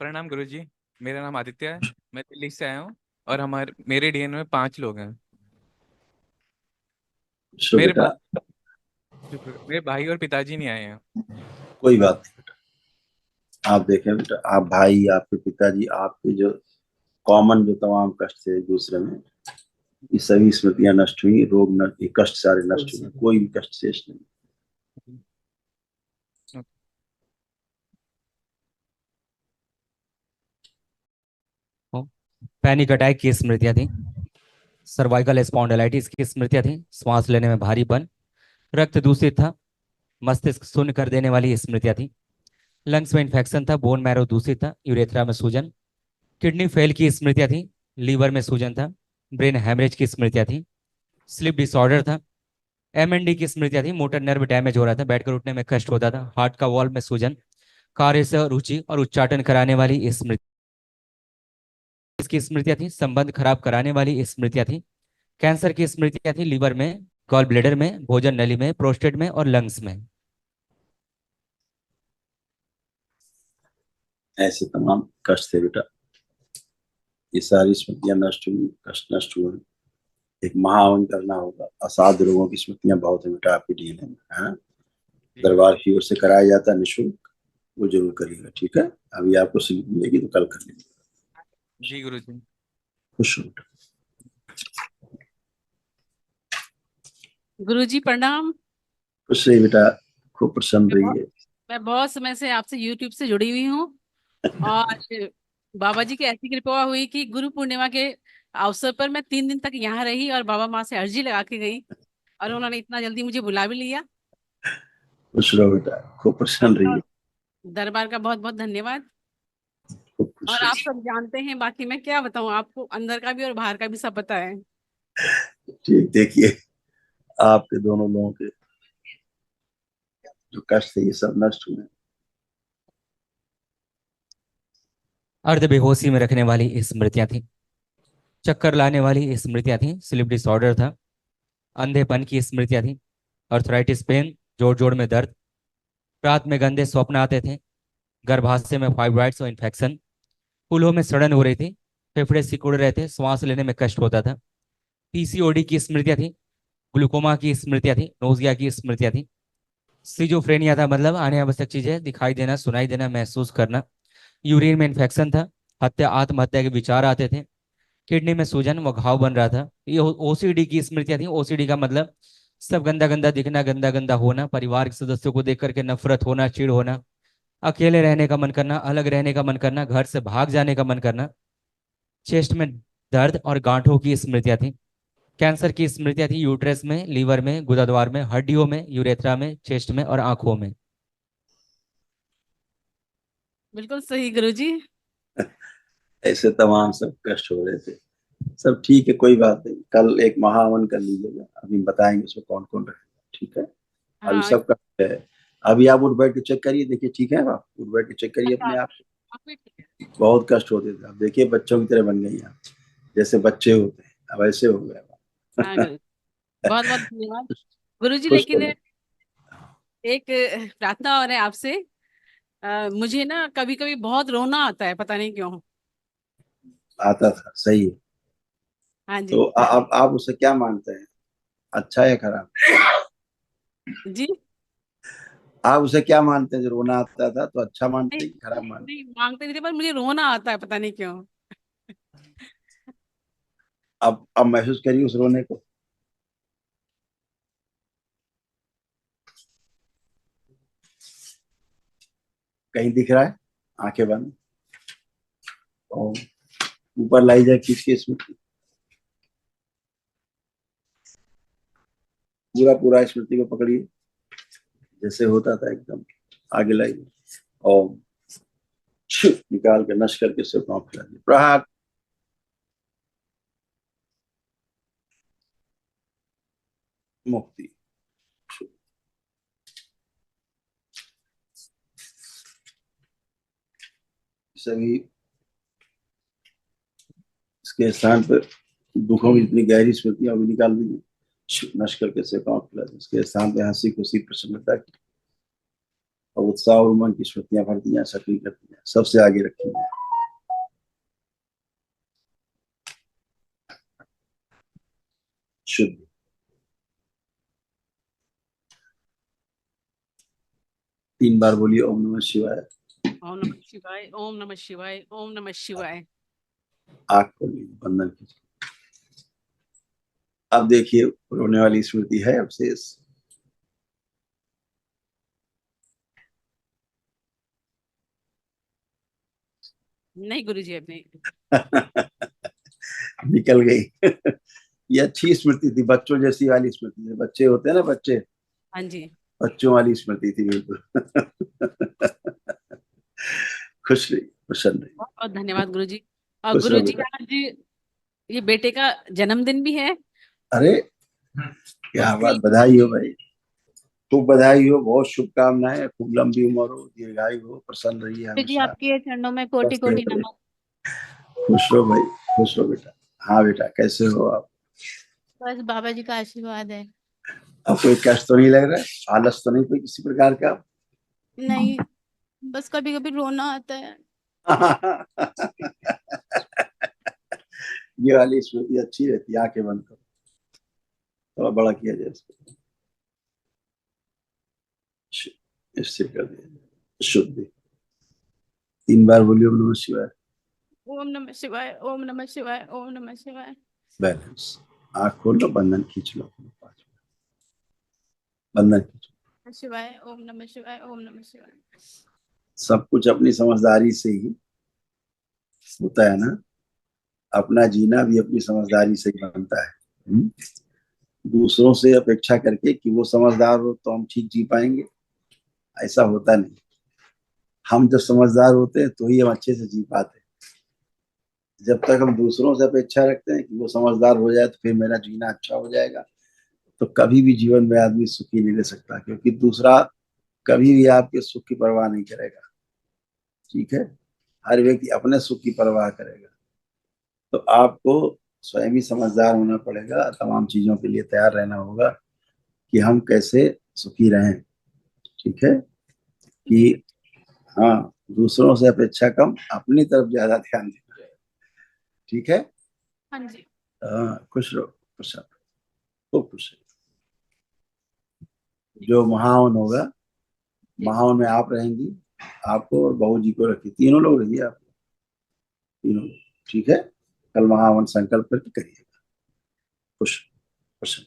प्रणाम गुरुजी। मेरा नाम आदित्य है। मैं दिल्ली से आया हूँ। और हमारे मेरे डीएनए में 5 लोग हैं। सो मेरे बेटा, भा, मेरे भाई और पिताजी नहीं आए हैं। कोई बात नहीं। आप देखें बेटा, आप भाई, आपके पिताजी, आपके जो कॉमन जो तमाम कष्ट थे एक दूसरे में, ये सभी स्मृतियां नष्ट हुई, रोग नष्ट, ये कष्ट सारे नष्ट हुए, कोई भी कष्ट शेष नहीं। पैनिक अटैक की स्मृतियां थी। सर्वाइकल स्पॉन्डिलाइटिस की स्मृतियां थी। श्वास लेने में भारीपन। रक्त दूषित था। मस्तिष्क शून्य कर देने वाली स्मृतियां थी। लंग्स में इन्फेक्शन था। बोन मैरो दूषित था। यूरेथ्रा में सूजन। किडनी फेल की स्मृतियां थी। लीवर में सूजन था। ब्रेन हैमरेज की स्मृतियां थी। स्लीप डिसऑर्डर था। एमएनडी की स्मृतियां थी। मोटर नर्व डैमेज हो रहा था। बैठकर उठने में कष्ट होता था। हार्ट का वॉल्व में सूजन। कार्य से रुचि और उच्चाटन कराने वाली स्मृति की स्मृतियां थी। संबंध खराब कराने वाली स्मृतियां थी। कैंसर की स्मृतियां थी। लीवर में, गॉल ब्लेडर में, भोजन नली में, प्रोस्टेट में और लंग्स में। ऐसे तमाम कष्ट थे बेटा, ये सारी स्मृतियां नष्ट हुई, कष्ट नष्ट हुए। एक महावन करना होगा। असाध्य रोगों की स्मृतियां बहुत है बेटा आपके डीएनए में, है। जी दरबार गुरुजी। की ओर से कराया जाता है निःशुल्क, वो जरूर करिएगा, ठीक है। अभी आपको स्लिप मिलेगी तो कल कर लीजिए। जी गुरुजी। खुश हो बेटा। गुरुजी प्रणाम। खुश रहिए बेटा, खूब प्रसन्न मैं बहुत रहिए। मैं बहुत समय से आपसे यूट्यूब से जुड़ी हुई हूँ। और बाबा जी की ऐसी कृपा हुई कि गुरु पूर्णिमा के अवसर पर मैं 3 दिन तक यहाँ रही और बाबा माँ से अर्जी लगा के गई। और उन्होंने इतना जल्दी मुझे बुला भी लिया। खुश रहो बेटा, खूब प्रसन्न आपका रहिए। दरबार का बहुत बहुत धन्यवाद। खूब खुश और आप रहिए। सब जानते हैं, बाकी मैं क्या बताऊँ आपको, अंदर का भी और बाहर का भी सब पता है। ठीक, देखिए, आपके दोनों लोगों के जो कष्ट थे ये सब नष्ट हुए। अर्ध बेहोशी में रखने वाली स्मृतियां थी। चक्कर लाने वाली स्मृतियां थी। स्लीप डिसऑर्डर था। अंधेपन की स्मृतियां थी। अर्थराइटिस पेन, जोड़ जोड़ में दर्द। रात में गंदे स्वप्न आते थे। गर्भाशय में फाइब्रॉइड्स और इन्फेक्शन। फूलों में सड़न हो रही थी। फेफड़े सिकुड़ रहे थे। श्वास लेने में कष्ट होता था। पीसीओडी की स्मृतियां थी। ग्लूकोमा की स्मृतियां थी। नोजिया की स्मृतियां थी। सिजोफ्रेनिया था, मतलब आने आवश्यक चीजें दिखाई देना, सुनाई देना, महसूस करना। यूरिन में इन्फेक्शन था। हत्या, आत्महत्या के विचार आते थे। किडनी में सूजन व घाव बन रहा था। ये ओसीडी की स्मृतियां थी। ओसीडी का मतलब सब गंदा गंदा दिखना, गंदा गंदा होना, परिवार के सदस्यों को देख करके नफरत होना, चिढ़ होना, अकेले रहने का मन करना, अलग रहने का मन करना, घर से भाग जाने का मन करना। चेस्ट में दर्द और गांठों की स्मृतियां थी। कैंसर की स्मृतियां थी। यूट्रस में, लीवर में, गुदाद्वार में, हड्डियों में, यूरेथ्रा में, चेस्ट में और आंखों में। बिल्कुल सही गुरुजी। ऐसे तमाम सब कष्ट हो रहे थे। सब ठीक है, कोई बात नहीं। कल एक महावन कर लीजिएगा, अभी बताएंगे उसमें कौन कौन रहेगा, ठीक है। अभी हाँ। सब कष्ट है। अभी आप उठ बैठ के चेक करिए, देखिए ठीक है। आप उठ बैठ के चेक करिए अच्छा, अपने आप। आप भी ठीक है। बहुत कष्ट होते थे, अब देखिए बच्चों की तरह बन गई आप, जैसे बच्चे होते हैं अब ऐसे हो गए हाँ आप। गुरु, बहुत बहुत धन्यवाद गुरुजी। खुश हो लेकिन गए। एक प्रार्थना और है आपसे। मुझे ना कभी कभी बहुत रोना आता है, पता नहीं क्यों। आता था, सही है। हाँ तो जी। आप उसे क्या मानते हैं, अच्छा या खराब? जी। आप उसे क्या मानते हैं, जो रोना आता था तो अच्छा नहीं मानते हैं कि खराब मानते नहीं, मांगते नहीं थे, पर मुझे रोना आता है, पता नहीं क्यों। हैं? अब महसूस करिए उस रोने को। कहीं दिख रहा है? आंखें बंद और ऊपर लाई जाए खींच के स्मृति, पूरा पूरा स्मृति को पकड़िए, जैसे होता था एकदम आगे लाइए। और निकाल के नश करके सिर पाँव फैला दिए, प्रहार। मुक्ति। सभी इसके स्थान पर दुखों की जितनी गहरी स्मृतियां भी निकाल दीजिए, नश करके सिर पाँव फैला दिए। इसके स्थान पे हंसी खुशी प्रसन्नता की और उत्साह और उमंग की स्मृतियां भरती हैं, सक्रिय करती हैं, सबसे आगे रखी हैं। शुद्ध। 3 बार बोलिए ओम नमः शिवाय। ओम नमः शिवाय, ओम नमः शिवाय, ओम नमः शिवाय। आंख खोलिए, बंधन कीजिए। अब देखिए रोने वाली स्मृति है अब शेष। नहीं गुरुजी अभी। निकल गई। ये अच्छी स्मृति थी, बच्चों जैसी वाली स्मृति है। बच्चे होते हैं ना, बच्चे, हाँ जी। बच्चों वाली स्मृति थी बिल्कुल। खुश रही, प्रसन्न रही। बहुत बहुत धन्यवाद गुरुजी। और खुश रहो गुरुजी बेटा। आज ये बेटे का जन्मदिन भी है। अरे क्या उसके बात, लिए बधाई हो भाई। खूब बधाई हो, बहुत शुभकामनाएं, खूब लंबी उम्र हो, दीर्घायु हो, प्रसन्न रहिए गुरुजी हमेशा, आपके चरणों में कोटि स्वस्थ कोटि रहिए। नमन। खुश रहो भाई, खुश रहो बेटा। हाँ बेटा, कैसे हो आप? बस बाबा जी का आशीर्वाद है। अब कोई कष्ट तो नहीं लग रहा है? आलस तो नहीं कोई किसी प्रकार का? नहीं, बस कभी कभी रोना आता है। ये वाली स्मृति अच्छी रहती है। आंखें बंद करो, थोड़ा बड़ा किया जाए इसको, स्थिर कर दिया जाए। शुद्ध। 3 बार बोलिए ओम नमः शिवाय। ओम नमः शिवाय, ओम नमः शिवाय, ओम नमः शिवाय। बैलेंस। आंख खोल लो, बंधन खींच लो, 5 बंधन खींचो। शिवाय, ओम नमः शिवाय, ओम नमः शिवाय। सब कुछ अपनी समझदारी से ही होता है ना। अपना जीना भी अपनी समझदारी से ही बनता है। हम्म? दूसरों से अपेक्षा करके कि वो समझदार हो तो हम ठीक जी पाएंगे, ऐसा होता नहीं। हम जब समझदार होते हैं तो ही हम अच्छे से जी पाते हैं। जब तक हम दूसरों से अपेक्षा रखते हैं कि वो समझदार हो जाए तो फिर मेरा जीना अच्छा हो जाएगा, तो कभी भी जीवन में आदमी सुखी नहीं रह सकता, क्योंकि दूसरा कभी भी आपके सुख की परवाह नहीं करेगा। ठीक है, हर व्यक्ति अपने सुख की परवाह करेगा। तो आपको स्वयं ही समझदार होना पड़ेगा, तमाम चीजों के लिए तैयार रहना होगा कि हम कैसे सुखी रहें। ठीक है जी। कि हाँ, दूसरों से अपेक्षा कम, अपनी तरफ ज्यादा ध्यान देना है। ठीक है। हाँ जी। हाँ, खुश रहो, प्रसन्न, खूब खुश रहो। जो महावन होगा, जी। महावन में आप रहेंगी, आपको और बहू जी को रखी, तीनों लोग रहिए आप, तीनों लोग। ठीक है, कल महावन संकल्प करके करिएगा। खुश, प्रसन्न।